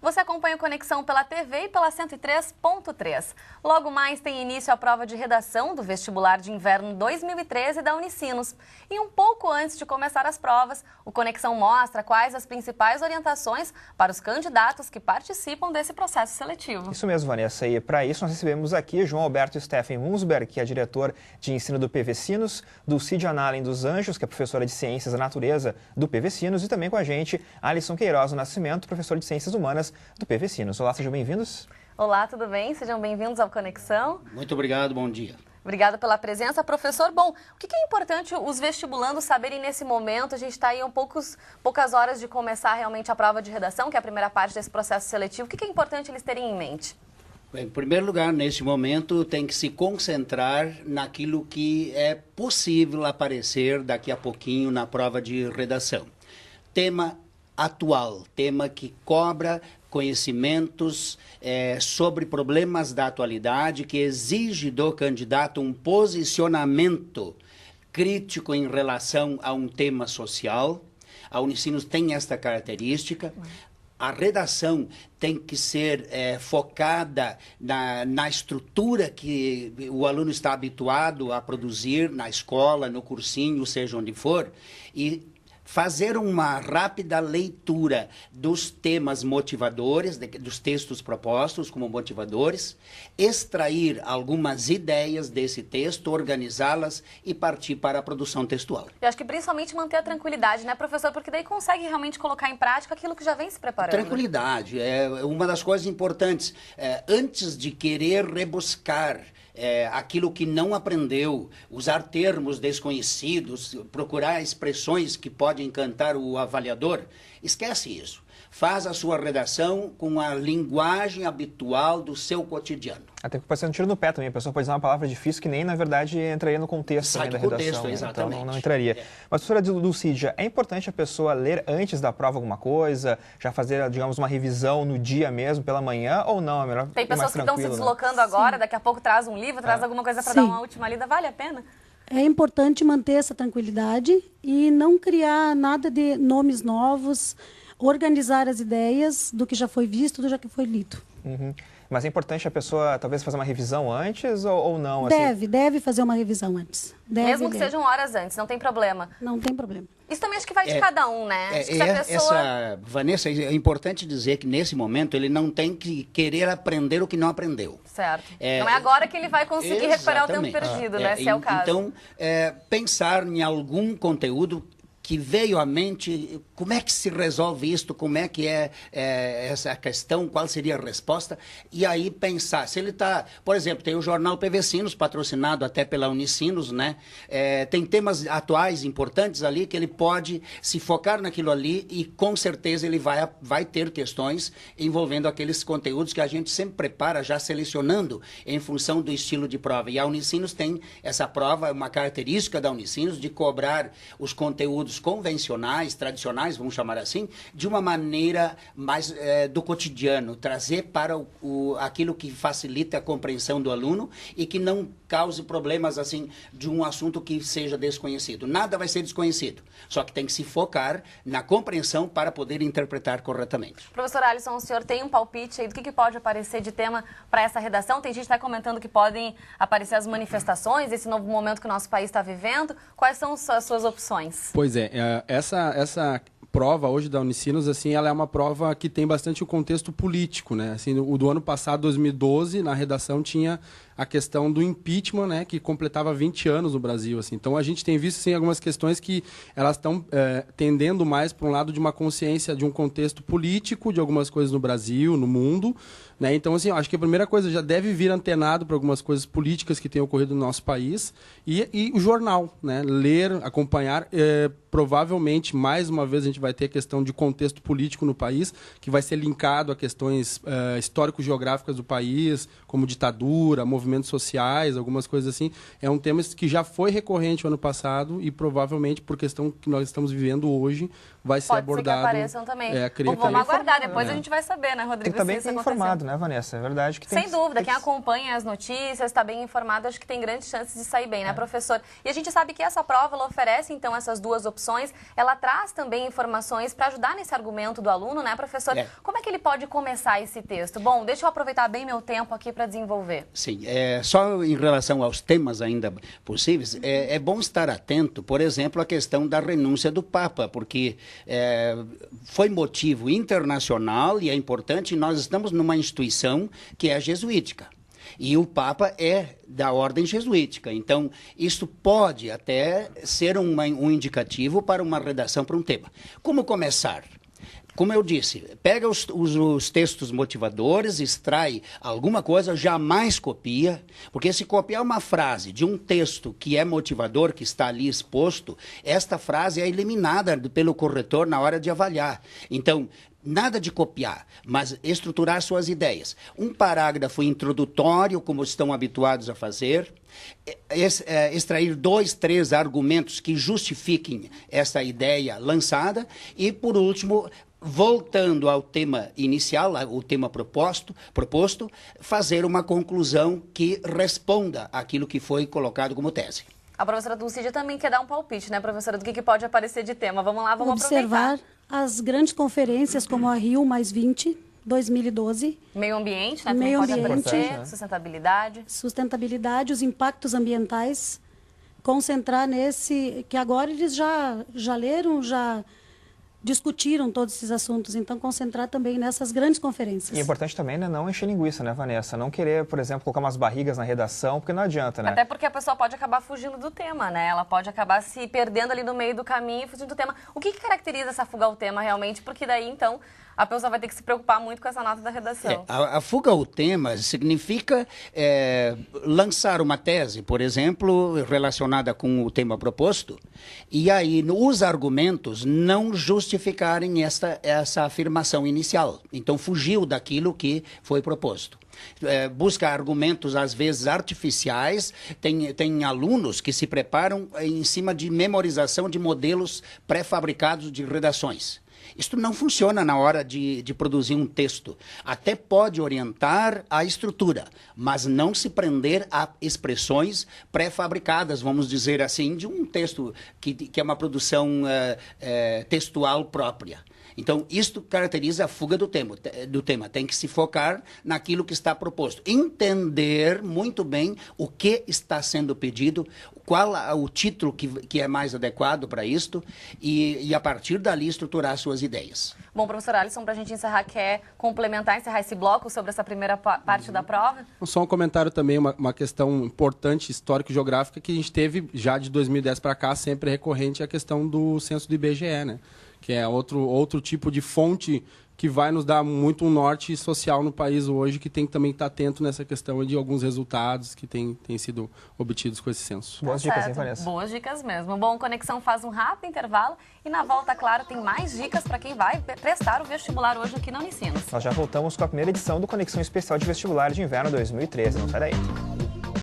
Você acompanha o Conexão pela TV e pela 103.3. Logo mais tem início a prova de redação do Vestibular de Inverno 2013 da Unicinos. E um pouco antes de começar as provas, o Conexão mostra quais as principais orientações para os candidatos que participam desse processo seletivo. Isso mesmo, Vanessa. E para isso nós recebemos aqui João Alberto Steffen Munzberg, que é diretor de ensino do PVsinos, Dulcide Annalen dos Anjos, que é professora de Ciências da Natureza do PVsinos, e também com a gente Alisson Queiroz do Nascimento, professor de Ciências Humanas do PVsinos. Olá, sejam bem-vindos. Olá, tudo bem? Sejam bem-vindos ao Conexão. Muito obrigado, bom dia. Obrigada pela presença, professor. Bom, o que é importante os vestibulandos saberem nesse momento? A gente está aí poucas horas de começar realmente a prova de redação, que é a primeira parte desse processo seletivo. O que é importante eles terem em mente? Em primeiro lugar, neste momento, tem que se concentrar naquilo que é possível aparecer daqui a pouquinho na prova de redação. Tema atual, tema que cobra conhecimentos sobre problemas da atualidade, que exige do candidato um posicionamento crítico em relação a um tema social. A Unicinos tem esta característica. A redação tem que ser focada na estrutura que o aluno está habituado a produzir na escola, no cursinho, seja onde for, e fazer uma rápida leitura dos temas motivadores, dos textos propostos como motivadores, extrair algumas ideias desse texto, organizá-las e partir para a produção textual. Eu acho que principalmente manter a tranquilidade, né, professor? Porque daí consegue realmente colocar em prática aquilo que já vem se preparando. Tranquilidade é uma das coisas importantes. Antes de querer rebuscar aquilo que não aprendeu, usar termos desconhecidos, procurar expressões que podem encantar o avaliador, esquece isso. Faz a sua redação com a linguagem habitual do seu cotidiano. Até porque pode ser um tiro no pé também. A pessoa pode usar uma palavra difícil que nem, na verdade, entraria no contexto também da redação. Contexto, exatamente. Então não entraria. Mas, professora Dulcide, é importante a pessoa ler antes da prova alguma coisa? Já fazer, digamos, uma revisão no dia mesmo, pela manhã, ou não? É melhor Tem pessoas que estão se deslocando agora, daqui a pouco traz um livro, traz alguma coisa para dar uma última lida. Vale a pena? É importante manter essa tranquilidade e não criar nada de nomes novos, organizar as ideias do que já foi visto, do que foi lido. Uhum. Mas é importante a pessoa talvez fazer uma revisão antes ou não? Deve fazer uma revisão antes. Mesmo que sejam horas antes, não tem problema? Não tem problema. Isso também acho que vai de cada um, né? Vanessa, é importante dizer que nesse momento ele não tem que querer aprender o que não aprendeu. Certo. Não é agora que ele vai conseguir recuperar o tempo perdido, né? Se é o caso. Então, pensar em algum conteúdo que veio à mente, como é que se resolve isto, como é que é essa questão, qual seria a resposta, e aí pensar, se ele está, por exemplo, tem o jornal PVsinos, patrocinado até pela Unicinos, né? Tem temas atuais importantes ali que ele pode se focar naquilo ali e com certeza ele vai ter questões envolvendo aqueles conteúdos que a gente sempre prepara, já selecionando em função do estilo de prova. E a Unicinos tem essa prova, uma característica da Unicinos de cobrar os conteúdos convencionais, tradicionais, vamos chamar assim, de uma maneira mais do cotidiano, trazer para aquilo que facilita a compreensão do aluno e que não cause problemas assim de um assunto que seja desconhecido. Nada vai ser desconhecido, só que tem que se focar na compreensão para poder interpretar corretamente. Professor Alisson, o senhor tem um palpite aí do que pode aparecer de tema para essa redação? Tem gente que está comentando que podem aparecer as manifestações, esse novo momento que o nosso país está vivendo. Quais são as suas opções? Pois é, essa prova hoje da Unicinos, assim, ela é uma prova que tem bastante o contexto político, né? Assim, o do ano passado, 2012, na redação tinha a questão do impeachment, né, que completava 20 anos no Brasil, assim. Então a gente tem visto assim algumas questões que elas estão tendendo mais para um lado de uma consciência de um contexto político de algumas coisas no Brasil, no mundo, né? Então assim, eu acho que a primeira coisa já deve vir antenado para algumas coisas políticas que têm ocorrido no nosso país e o jornal, né? Ler, acompanhar, provavelmente mais uma vez a gente vai ter a questão de contexto político no país, que vai ser linkado a questões histórico-geográficas do país, como ditadura, movimentos sociais, algumas coisas assim. É um tema que já foi recorrente no ano passado e provavelmente, por questão que nós estamos vivendo hoje, vai ser abordado. Pode ser que apareçam também. Vamos aguardar, depois a gente vai saber, né, Rodrigo? Tem que estar bem informado, né, Vanessa? É verdade que tem. Sem dúvida, quem acompanha as notícias, está bem informado, acho que tem grandes chances de sair bem, né, professor? E a gente sabe que essa prova, ela oferece, então, essas duas opções, ela traz também informações para ajudar nesse argumento do aluno, né, professor? Como é que ele pode começar esse texto? Bom, deixa eu aproveitar bem meu tempo aqui para desenvolver. Sim, só em relação aos temas ainda possíveis, é bom estar atento, por exemplo, à questão da renúncia do Papa, porque foi motivo internacional e é importante, nós estamos numa instituição que é jesuítica. E o Papa é da ordem jesuítica. Então, isso pode até ser um indicativo para uma redação para um tema. Como começar? Como eu disse, pega os textos motivadores, extrai alguma coisa, jamais copia, porque se copiar uma frase de um texto que é motivador, que está ali exposto, esta frase é eliminada pelo corretor na hora de avaliar. Então, nada de copiar, mas estruturar suas ideias. Um parágrafo introdutório, como estão habituados a fazer, extrair 2, 3 argumentos que justifiquem essa ideia lançada e, por último, voltando ao tema inicial, o tema proposto, fazer uma conclusão que responda àquilo que foi colocado como tese. A professora Dulcídia também quer dar um palpite, né, professora, do que pode aparecer de tema. Vamos lá, vamos observar aproveitar. As grandes conferências como a Rio +20, 2012. Meio ambiente, né? Meio pode ambiente, aparecer, sustentabilidade. Sustentabilidade, os impactos ambientais. Concentrar nesse, que agora eles já leram, já discutiram todos esses assuntos, então concentrar também nessas grandes conferências. E é importante também, né, não encher linguiça, né, Vanessa? Não querer, por exemplo, colocar umas barrigas na redação, porque não adianta, né? Até porque a pessoa pode acabar fugindo do tema, né? Ela pode acabar se perdendo ali no meio do caminho e fugindo do tema. O que caracteriza essa fuga ao tema realmente? Porque daí, então, a pessoa vai ter que se preocupar muito com essa nota da redação. A fuga ao tema significa lançar uma tese, por exemplo, relacionada com o tema proposto, e aí os argumentos não justificarem essa afirmação inicial. Então, fugiu daquilo que foi proposto. Busca argumentos, às vezes, artificiais. Tem alunos que se preparam em cima de memorização de modelos pré-fabricados de redações. Isto não funciona na hora de produzir um texto. Até pode orientar a estrutura, mas não se prender a expressões pré-fabricadas, vamos dizer assim, de um texto que é uma produção textual própria. Então, isto caracteriza a fuga do tema. Tem que se focar naquilo que está proposto. Entender muito bem o que está sendo pedido, qual o título que é mais adequado para isto e, a partir dali, estruturar suas ideias. Bom, professor Alisson, para a gente encerrar, quer complementar, encerrar esse bloco sobre essa primeira parte da prova? Só um comentário também, uma questão importante, histórico-geográfica, que a gente teve já de 2010 para cá, sempre recorrente, a questão do censo do IBGE, né? Que é outro tipo de fonte que vai nos dar muito um norte social no país hoje, que tem que também estar atento nessa questão de alguns resultados que têm sido obtidos com esse censo. Boas dicas, hein, Vanessa? Boas dicas mesmo. Bom, Conexão faz um rápido intervalo e na volta, claro, tem mais dicas para quem vai prestar o vestibular hoje aqui na Unicinos. Nós já voltamos com a primeira edição do Conexão Especial de Vestibular de Inverno 2013. Não sai daí.